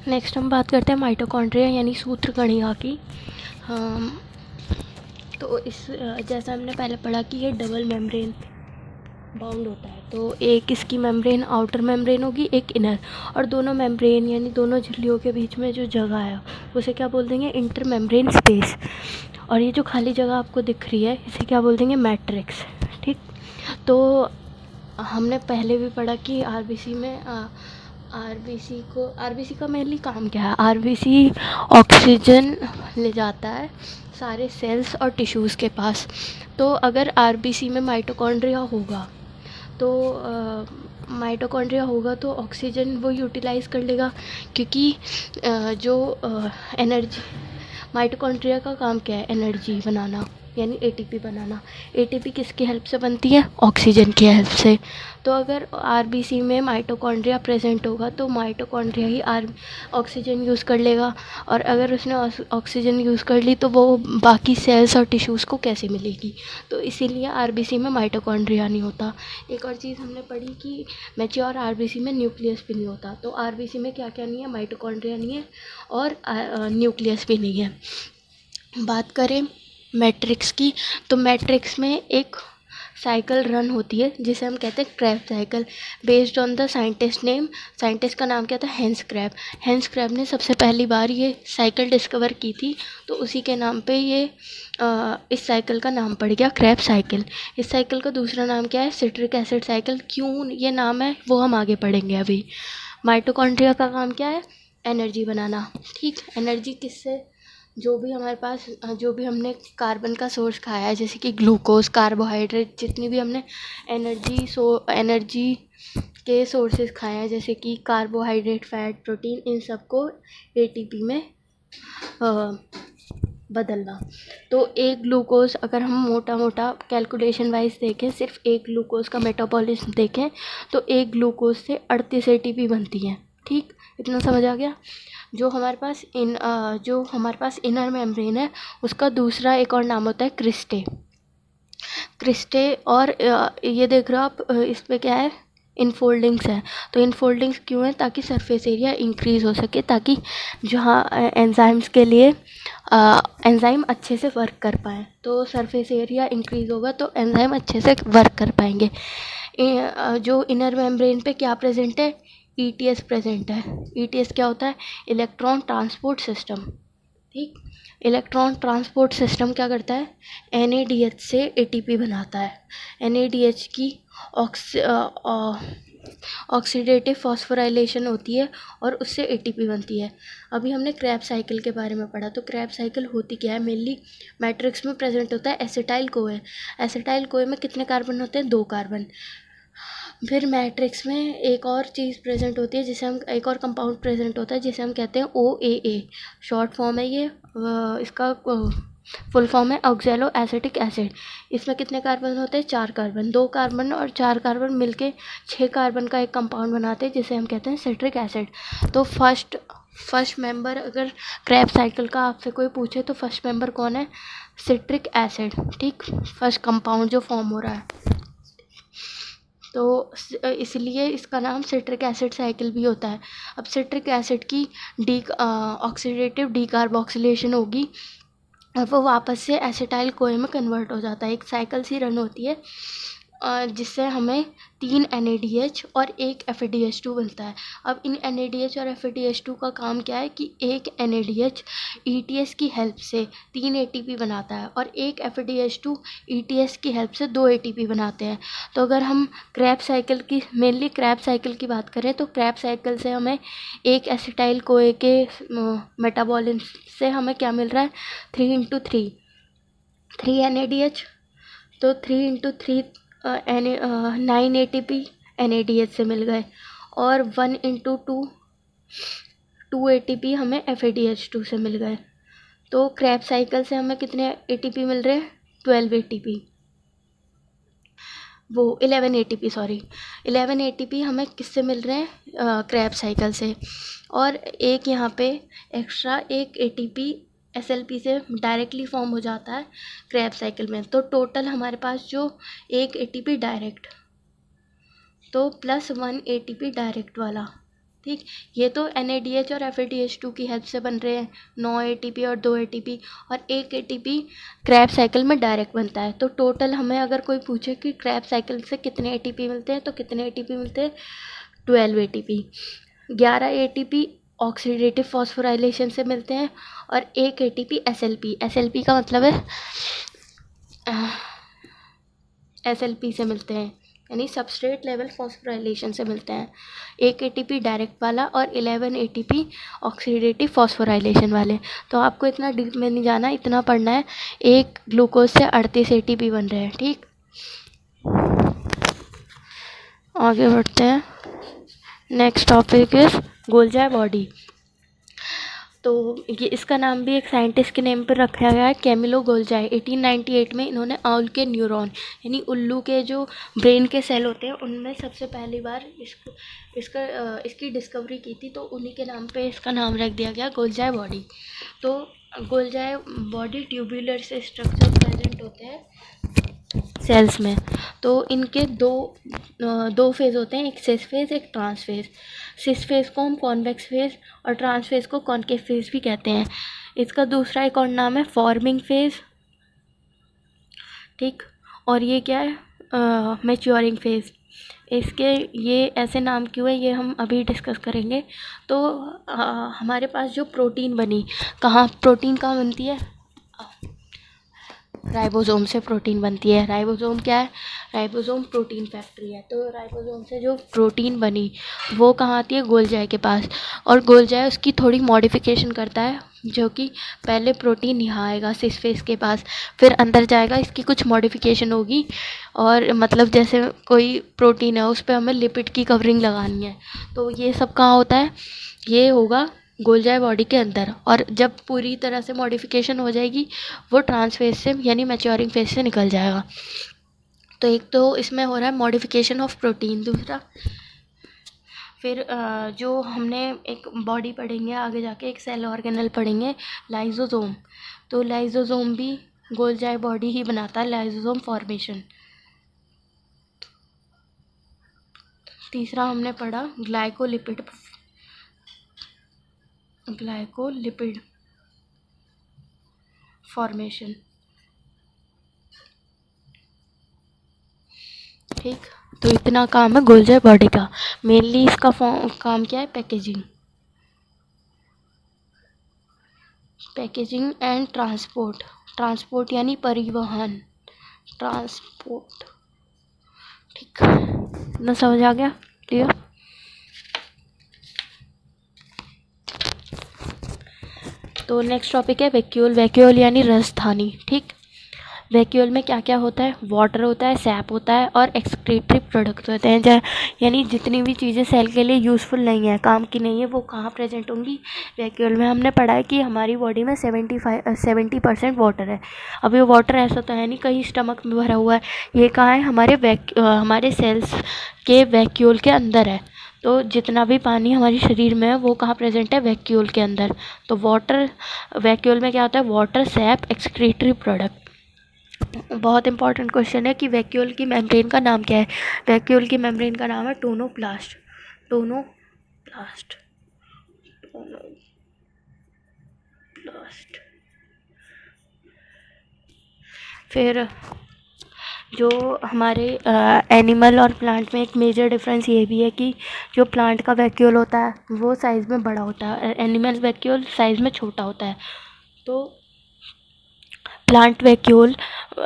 Next हम बात करते हैं माइटोकॉन्ड्रिया यानी सूत्रकणिका की। तो इस जैसा हमने पहले पढ़ा कि ये डबल मेम्ब्रेन बाउंड होता है, तो एक इसकी मेम्ब्रेन आउटर मेम्ब्रेन होगी, एक इनर, और दोनों मेम्ब्रेन यानी दोनों झिल्लियों के बीच में जो जगह है उसे क्या बोल देंगे, इंटर मेम्ब्रेन स्पेस। और ये जो खाली जगह आपको दिख रही है इसे क्या बोल देंगे, मैट्रिक्स। ठीक, तो हमने पहले भी पढ़ा कि आरबीसी का मेनली काम क्या है। आरबीसी ऑक्सीजन ले जाता है सारे सेल्स और टिश्यूज़ के पास। तो अगर आरबीसी में माइटोकॉन्ड्रिया होगा तो ऑक्सीजन वो यूटिलाइज़ कर लेगा, क्योंकि जो एनर्जी, माइटोकॉन्ड्रिया का काम क्या है, एनर्जी बनाना यानी एटीपी बनाना। एटीपी किसकी हेल्प से बनती है, ऑक्सीजन की हेल्प से। तो अगर आरबीसी में माइटोकॉन्ड्रिया प्रेजेंट होगा तो माइटोकॉन्ड्रिया ही ऑक्सीजन यूज़ कर लेगा, और अगर उसने ऑक्सीजन यूज़ कर ली तो वो बाकी सेल्स और टिश्यूज़ को कैसे मिलेगी। तो इसीलिए आरबीसी में माइटोकॉन्ड्रिया नहीं होता। एक और चीज़ हमने पढ़ी कि मैच्योर आरबीसी में न्यूक्लियस भी नहीं होता। तो आरबीसी में क्या क्या नहीं है, माइटोकॉन्ड्रिया नहीं है और न्यूक्लियस भी नहीं है। बात करें मैट्रिक्स की, तो मैट्रिक्स में एक साइकिल रन होती है जिसे हम कहते हैं Krebs cycle, based on the scientist name. Scientist का नाम क्या था, हैंस क्रेब। हैंस क्रेब ने सबसे पहली बार ये साइकिल डिस्कवर की थी, तो उसी के नाम पे ये इस साइकिल का नाम पड़ गया क्रेब साइकिल। इस साइकिल का दूसरा नाम क्या है, सिट्रिक एसिड साइकिल। क्यों ये नाम है वो हम आगे पढ़ेंगे अभी। माइटोकॉन्ड्रिया का काम क्या है, एनर्जी बनाना। ठीक, एनर्जी किससे, जो भी हमारे पास जो भी हमने कार्बन का सोर्स खाया है, जैसे कि ग्लूकोज, कार्बोहाइड्रेट, जितनी भी हमने एनर्जी के सोर्सेज खाए हैं, जैसे कि कार्बोहाइड्रेट, फैट, प्रोटीन, इन सबको एटीपी में बदलना। तो एक ग्लूकोज, अगर हम मोटा मोटा कैलकुलेशन वाइज देखें, सिर्फ एक ग्लूकोज का मेटाबॉलिज्म देखें तो एक ग्लूकोज से 38 एटीपी बनती है। ठीक, इतना समझ आ गया। जो हमारे पास इनर मेम्ब्रेन है उसका दूसरा एक और नाम होता है क्रिस्टे। और ये देख रहे हो आप, इस पे क्या है, इनफोल्डिंग्स है। तो इनफोल्डिंग्स क्यों है, ताकि सरफेस एरिया इंक्रीज़ हो सके, ताकि जहाँ एंजाइम्स के लिए एंजाइम अच्छे से वर्क कर पाएँ। तो सरफेस एरिया इंक्रीज़ होगा तो एंजाइम अच्छे से वर्क कर पाएंगे। जो इनर मेम्ब्रेन पे क्या प्रेजेंट है, ईटीएस प्रेजेंट है। ईटीएस क्या होता है, इलेक्ट्रॉन ट्रांसपोर्ट सिस्टम। ठीक, इलेक्ट्रॉन ट्रांसपोर्ट सिस्टम क्या करता है, एनएडीएच से एटीपी बनाता है। एनएडीएच की ऑक्सीडेटिव फॉस्फोराइलेशन होती है और उससे एटीपी बनती है। अभी हमने क्रैब साइकिल के बारे में पढ़ा। तो क्रैब साइकिल होती क्या है, मेनली मैट्रिक्स में प्रेजेंट होता है एसिटाइल कोए। एसिटाइल कोए में कितने कार्बन होते हैं, 2 कार्बन। फिर मैट्रिक्स में एक और चीज़ प्रेजेंट होती है जिसे हम, एक और कंपाउंड प्रेजेंट होता है जिसे हम कहते हैं OAA, शॉर्ट फॉर्म है ये। इसका फुल फॉर्म है ऑक्जेलो एसिटिक एसिड। इसमें कितने कार्बन होते हैं, 4 कार्बन। 2 कार्बन और 4 कार्बन मिलके 6 कार्बन का एक कंपाउंड बनाते हैं जिसे हम कहते हैं सिट्रिक एसिड। तो फर्स्ट मेंबर, अगर क्रैब साइकिल का आपसे कोई पूछे तो फर्स्ट मेंबर कौन है, सिट्रिक एसिड। ठीक, फर्स्ट कंपाउंड जो फॉर्म हो रहा है, तो इसलिए इसका नाम सिट्रिक एसिड साइकिल भी होता है। अब सिट्रिक एसिड की ऑक्सीडेटिव डीकार्बोक्सिलेशन होगी और वो वापस से एसिटाइल कोए में कन्वर्ट हो जाता है। एक साइकिल सी रन होती है जिससे हमें 3 NADH और 1 FADH2 बनता है। अब इन NADH और FADH2 का काम क्या है कि एक NADH ETS की हेल्प से 3 ATP बनाता है और एक FADH2 ETS की हेल्प से 2 ATP बनाते हैं। तो अगर हम मेनली क्रैब साइकिल की बात करें तो क्रैब साइकिल से हमें एक एसिटाइल कोए के मेटाबॉलिज्म से हमें क्या मिल रहा है, 3 NADH, तो 3 × 3 9 ATP NADH से मिल गए, और 1 × 2 ATP हमें FADH2 से मिल गए। तो क्रैब साइकिल से हमें कितने ATP मिल रहे हैं, 12 ATP, वो 11 ATP, सॉरी 11 ATP हमें किससे मिल रहे हैं, क्रैब साइकिल से। और एक यहाँ पे एक्स्ट्रा एक ATP SLP से डायरेक्टली फॉर्म हो जाता है क्रैब साइकिल में। तो टोटल हमारे पास जो एक ATP डायरेक्ट, तो +1 ATP डायरेक्ट वाला, ठीक, ये तो NADH और FADH2 की हेल्प से बन रहे हैं, 9 ATP और 2 ATP, और 1 ATP क्रैब साइकिल में डायरेक्ट बनता है। तो टोटल हमें अगर कोई पूछे कि क्रैब साइकिल से कितने ATP मिलते हैं, तो कितने ATP मिलते हैं, 12 ATP। 11 ATP ऑक्सीडेटिव फॉस्फोराइलेशन से मिलते हैं, और 1 ATP SLP का मतलब है SLP से मिलते हैं, यानी सबस्ट्रेट लेवल फॉस्फोराइलेशन से मिलते हैं। 1 ATP डायरेक्ट वाला और 11 ATP ऑक्सीडेटिव फॉस्फोराइलेशन वाले। तो आपको इतना डीप में नहीं जाना, इतना पढ़ना है, एक ग्लूकोज से 38 ATP बन रहे हैं। ठीक, आगे बढ़ते हैं। Next topic is Golgi body. तो ये इसका नाम भी एक साइंटिस्ट के नेम पर रखा गया है, कैमिलो गोल्जाई। 1898 में इन्होंने आउल के न्यूरॉन यानी उल्लू के जो ब्रेन के सेल होते हैं उनमें सबसे पहली बार इसकी डिस्कवरी की थी। तो उन्हीं के नाम पे इसका नाम रख दिया गया गोल्जाई बॉडी। तो गोल्जाई बॉडी ट्यूबुलर से स्ट्रक्चर प्रेजेंट होते हैं सेल्स में। तो इनके दो फेज़ होते हैं, एक सिस फेज़, एक ट्रांस फेज़। सिस फेज़ को हम कॉन्वेक्स फेज़ और ट्रांस फेज़ को कॉनकेव फेज़ भी कहते हैं। इसका दूसरा एक और नाम है फॉर्मिंग फेज़। ठीक, और ये क्या है, मैच्योरिंग फेज़। इसके ये ऐसे नाम क्यों है ये हम अभी डिस्कस करेंगे। तो हमारे पास जो प्रोटीन कहाँ बनती है, राइबोसोम से प्रोटीन बनती है। राइबोसोम क्या है, राइबोसोम प्रोटीन फैक्ट्री है। तो राइबोसोम से जो प्रोटीन बनी वो कहाँ आती है, गोल्जाई के पास। और गोल्जाई उसकी थोड़ी मॉडिफिकेशन करता है, जो कि पहले प्रोटीन यहाँ आएगा सिस फेस के पास, फिर अंदर जाएगा, इसकी कुछ मॉडिफिकेशन होगी। और मतलब जैसे कोई प्रोटीन है उस पर हमें लिपिड की कवरिंग लगानी है, तो ये सब कहाँ होता है, ये होगा गोल्जाई बॉडी के अंदर। और जब पूरी तरह से मॉडिफिकेशन हो जाएगी वो ट्रांस फेज से यानी मैच्योरिंग फेज से निकल जाएगा। तो एक तो इसमें हो रहा है मॉडिफिकेशन ऑफ प्रोटीन। दूसरा फिर जो हमने एक बॉडी पढ़ेंगे आगे जाके, एक सेल ऑर्गेनल पढ़ेंगे, लाइजोसोम। तो लाइजोसोम भी गोल्जाई बॉडी ही बनाता है, लाइजोसोम फॉर्मेशन। तीसरा हमने पढ़ा ग्लाइकोलिपिड फॉर्मेशन। ठीक, तो इतना काम है गोल्जाई बॉडी का। मेनली इसका काम क्या है, पैकेजिंग एंड ट्रांसपोर्ट यानी परिवहन, ट्रांसपोर्ट। ठीक, ना समझ आ गया, क्लियर। तो नेक्स्ट टॉपिक है वैक्यूल यानी राजधानी। ठीक, वैक्यूल में क्या क्या होता है, वाटर होता है, सैप होता है और एक्सक्रीटरी प्रोडक्ट्स होते हैं। यानी जितनी भी चीज़ें सेल के लिए यूज़फुल नहीं है, काम की नहीं है, वो कहाँ प्रेजेंट होंगी, वैक्यूल में। हमने पढ़ा है कि हमारी बॉडी में 70% वाटर है। अब ये वाटर ऐसा तो है नहीं कहीं स्टमक में भरा हुआ है, ये कहाँ है, हमारे सेल्स के वैक्यूल के अंदर है। तो जितना भी पानी हमारे शरीर में है वो कहाँ प्रेजेंट है, वैक्यूल के अंदर। तो वैक्यूल में क्या होता है, वाटर, सैप, एक्सक्रीटरी प्रोडक्ट। बहुत इंपॉर्टेंट क्वेश्चन है कि वैक्यूल की मेम्ब्रेन का नाम क्या है। वैक्यूल की मेम्ब्रेन का नाम है टोनोप्लास्ट। फिर जो हमारे एनिमल और प्लांट में एक मेजर डिफरेंस ये भी है कि जो प्लांट का वैक्यूल होता है वो साइज़ में बड़ा होता है, एनिमल वैक्यूल साइज़ में छोटा होता है। तो प्लांट वैक्यूल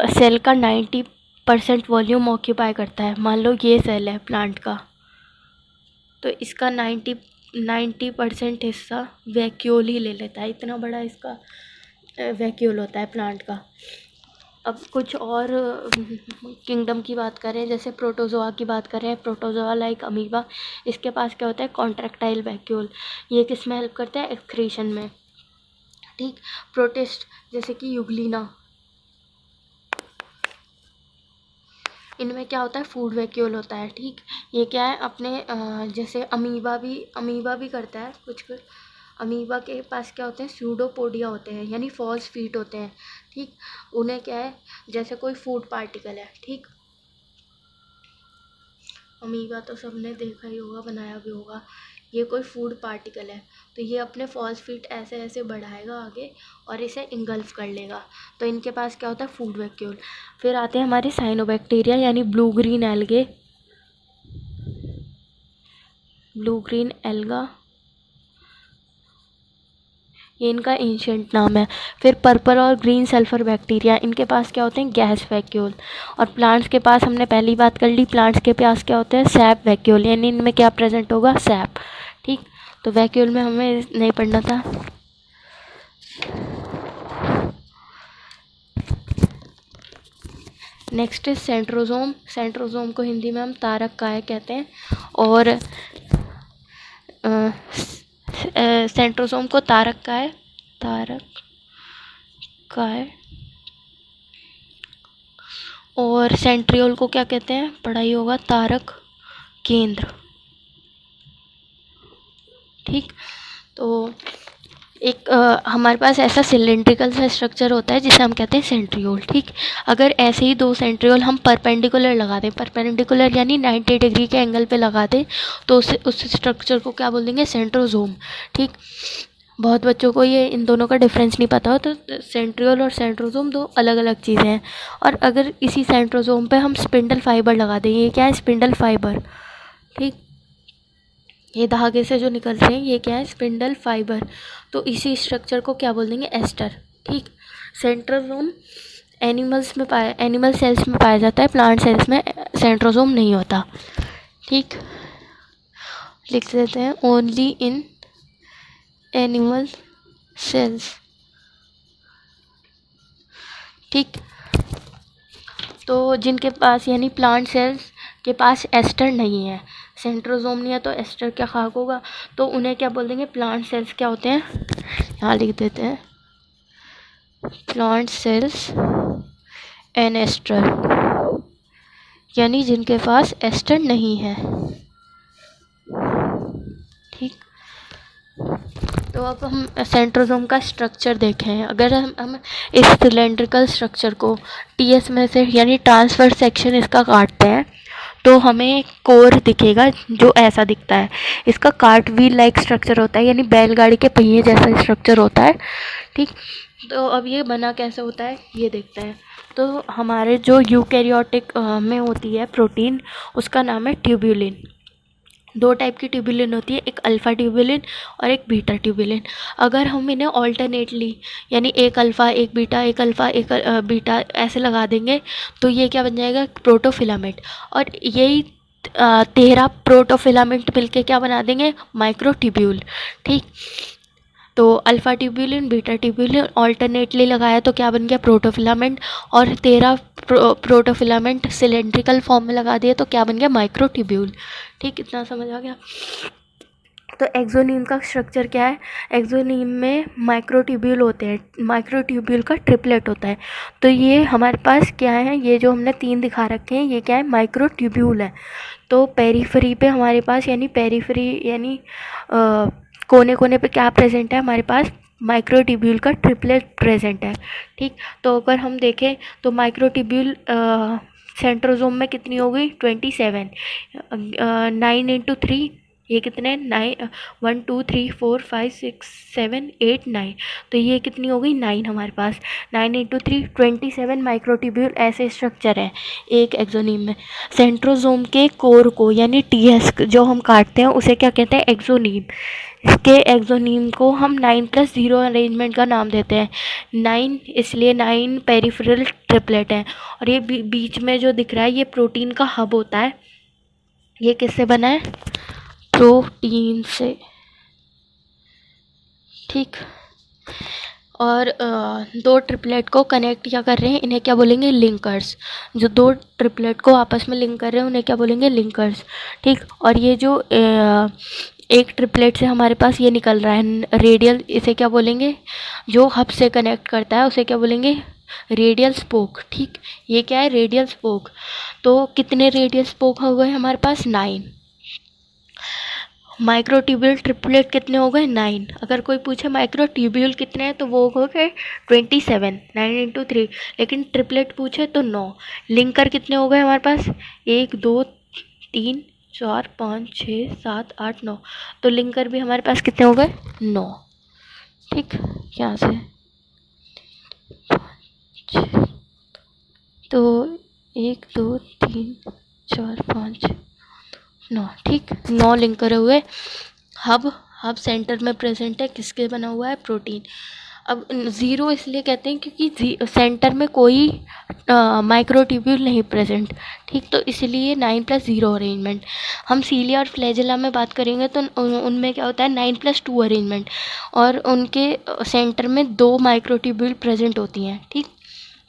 सेल का 90% वॉल्यूम ऑक्यूपाई करता है। मान लो ये सेल है प्लांट का, तो इसका 90% हिस्सा वैक्यूल ही ले लेता है, इतना बड़ा इसका वैक्यूल होता है प्लांट का। अब कुछ और किंगडम की बात करें, जैसे प्रोटोजोआ की बात करें, प्रोटोजोआ लाइक अमीबा, इसके पास क्या होता है, कॉन्ट्रैक्टाइल वैक्यूल। ये किस में हेल्प करता है, एक्सक्रीशन में। ठीक, प्रोटिस्ट जैसे कि यूग्लिना, इनमें क्या होता है, फूड वैक्यूल होता है। ठीक, ये क्या है, अपने जैसे अमीबा भी करता है कुछ। अमीबा के पास क्या होते हैं, स्यूडोपोडिया होते हैं, यानी फॉल्स फीट होते हैं। ठीक, उन्हें क्या है, जैसे कोई फूड पार्टिकल है। ठीक, अमीबा तो सबने देखा ही होगा, बनाया भी होगा। ये कोई फूड पार्टिकल है, तो ये अपने फॉल्स फीट ऐसे ऐसे बढ़ाएगा आगे और इसे इंगल्फ कर लेगा, तो इनके पास क्या होता है, फूड वैक्यूल। फिर आते हैं हमारे साइनोबैक्टीरिया यानी blue green algae, blue green alga, ये इनका एंशिएंट नाम है। फिर पर्पल और ग्रीन सल्फर बैक्टीरिया, इनके पास क्या होते हैं, गैस वैक्यूल। और प्लांट्स के पास हमने पहली बात कर ली, प्लांट्स के पास क्या होते हैं, सैप वैक्यूल, यानी इनमें क्या प्रेजेंट होगा, सैप। ठीक, तो वैक्यूल में हमें नहीं पढ़ना था। Next is centrosome. सेंट्रोजोम को हिंदी में हम तारक काय कहते हैं, और सेंट्रोजोम को तारक काय और सेंट्रियोल को क्या कहते हैं, पढ़ाई होगा, तारक केंद्र। ठीक, तो एक हमारे पास ऐसा सिलेंड्रिकल सा स्ट्रक्चर होता है जिसे हम कहते हैं सेंट्रियोल। ठीक, अगर ऐसे ही दो सेंट्रियोल हम परपेंडिकुलर लगा दें, परपेंडिकुलर यानी 90 डिग्री के एंगल पे लगा दें, तो उस स्ट्रक्चर को क्या बोल देंगे, सेंट्रोजोम। ठीक, बहुत बच्चों को ये इन दोनों का डिफरेंस नहीं पता हो, तो सेंट्रियोल और सेंट्रोजोम दो अलग अलग चीज़ें हैं। और अगर इसी सेंट्रोजोम पे हम स्पिंडल फाइबर लगा दें, ये क्या है, स्पिंडल फाइबर। ठीक, ये धागे से जो निकल रहे हैं ये क्या है, स्पिंडल फाइबर, तो इसी स्ट्रक्चर को क्या बोल देंगे, एस्टर। ठीक, सेंट्रोजोम एनिमल सेल्स में पाया जाता है, प्लांट सेल्स में सेंट्रोजोम नहीं होता। ठीक, लिख देते हैं, ओनली इन एनिमल सेल्स। ठीक, तो जिनके पास यानी प्लांट सेल्स के पास एस्टर नहीं है, सेंट्रोजोम नहीं है, तो एस्टर क्या खाक होगा, तो उन्हें क्या बोल देंगे, प्लांट सेल्स क्या होते हैं, यहाँ लिख देते हैं, प्लांट सेल्स एन एस्टर, यानी जिनके पास एस्टर नहीं है। ठीक, तो अब हम सेंट्रोजोम का स्ट्रक्चर देखें। अगर हम इस सिलेंड्रिकल स्ट्रक्चर को टीएस में से यानी ट्रांसफर सेक्शन इसका काटते हैं, तो हमें कोर दिखेगा जो ऐसा दिखता है। इसका कार्ट व्हील लाइक स्ट्रक्चर होता है, यानी बैलगाड़ी के पहिए जैसा स्ट्रक्चर होता है। ठीक, तो अब ये बना कैसे होता है ये देखते हैं। तो हमारे जो यूकैरियोटिक में होती है प्रोटीन, उसका नाम है ट्यूब्यूलिन। दो टाइप की ट्यूब्यूलिन होती है, एक अल्फ़ा ट्यूब्यूलिन और एक बीटा ट्यूब्यूलिन। अगर हम इन्हें ऑल्टरनेटली यानी एक अल्फ़ा एक बीटा एक अल्फ़ा एक बीटा ऐसे लगा देंगे, तो ये क्या बन जाएगा, प्रोटोफिलामेंट। और यही 13 प्रोटोफिलामेंट मिलके क्या बना देंगे, माइक्रोट्यूब्यूल। ठीक, तो alpha tubulin beta tubulin alternately लगाया तो क्या बन गया, प्रोटोफिलामेंट। और 13 प्रोटोफिलामेंट सिलेंड्रिकल फॉर्म में लगा दिए तो क्या बन गया, माइक्रोट्यूब्यूल। ठीक, इतना समझ आ गया। तो एक्सोनीम का स्ट्रक्चर क्या है, एक्सोनीम में माइक्रोट्यूब्यूल होते हैं, माइक्रोट्यूब्यूल का ट्रिपलेट होता है। तो ये हमारे पास क्या है, ये जो हमने 3 दिखा रखे हैं ये क्या है, माइक्रोट्यूब्यूल है। तो पेरीफरी पे हमारे पास यानी पेरीफरी यानी कोने कोने पे क्या प्रेजेंट है, हमारे पास माइक्रोट्यूब्यूल का ट्रिपलेट प्रेजेंट है। ठीक, तो अगर हम देखें तो माइक्रोट्यूब्यूल सेंट्रोजोम में कितनी हो गई, 27। 9 × 3 ये कितने, 9 1 2 3 4 5 6 7 8 9, तो ये कितनी हो गई, 9 हमारे पास। 9 × 3 27 माइक्रोट्यूब्यूल ऐसे स्ट्रक्चर है एक एक्सोनीम में। सेंट्रोजोम के कोर को यानी टीएस जो हम काटते हैं उसे क्या कहते हैं, एक्सोनीम। इसके एक्सोनीम को हम 9+0 अरेंजमेंट का नाम देते हैं। 9 इसलिए 9 पेरिफेरल ट्रिपलेट है। और ये बीच में जो दिख रहा है ये प्रोटीन का हब होता है। ये किससे बना है, प्रोटीन से। ठीक, और दो ट्रिपलेट को कनेक्ट क्या कर रहे हैं, इन्हें क्या बोलेंगे, लिंकर्स। जो दो ट्रिपलेट को आपस में लिंक कर रहे हैं उन्हें क्या बोलेंगे, लिंकर्स। ठीक, और ये जो एक ट्रिपलेट से हमारे पास ये निकल रहा है रेडियल, इसे क्या बोलेंगे, जो हब से कनेक्ट करता है उसे क्या बोलेंगे, रेडियल स्पोक। ठीक, ये क्या है, रेडियल स्पोक। तो कितने रेडियल स्पोक हो गए हमारे पास, 9। माइक्रोट्यूब्यूल ट्रिपलेट कितने हो गए, 9। अगर कोई पूछे माइक्रोट्यूब्यूल कितने हैं तो वो हो गए 27, 9 × 3। लेकिन ट्रिपलेट पूछे तो 9। लिंकर कितने हो गए हमारे पास, 1 2 3 4 5 6 7 8 9। तो लिंकर भी हमारे पास कितने हो गए? 9। ठीक, यहाँ से तो 1 2 3 4 5 9। ठीक, 9 लिंकर हुए। हब सेंटर में प्रेजेंट है, किसके बना हुआ है? प्रोटीन। अब 0 इसलिए कहते हैं क्योंकि सेंटर में कोई माइक्रोट्यूब्यूल नहीं प्रेजेंट। ठीक, तो इसलिए 9+0 अरेंजमेंट। हम सीलिया और फ्लैजेला में बात करेंगे तो उनमें क्या होता है? 9+2 अरेंजमेंट, और उनके सेंटर में 2 माइक्रोट्यूब्यूल प्रेजेंट होती हैं। ठीक,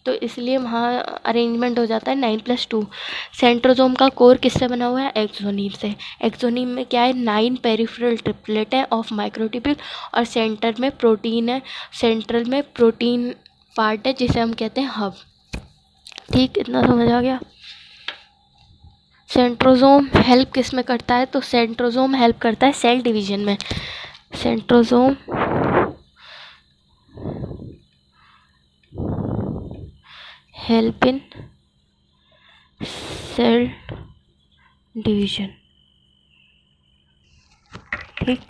तो इसलिए वहाँ अरेंजमेंट हो जाता है 9+2। सेंट्रोजोम का कोर किससे बना हुआ है? एक्सोनीम से। एक्सोनीम में क्या है? 9 पेरिफेरल ट्रिपलेट है ऑफ माइक्रोट्यूब्यूल, और सेंटर में प्रोटीन है। सेंट्रल में प्रोटीन पार्ट है जिसे हम कहते हैं हब। ठीक, इतना समझ आ गया? सेंट्रोजोम हेल्प किस में करता है? तो सेंट्रोजोम हेल्प करता है सेल डिवीजन में। Centrosome help in cell division. ठीक,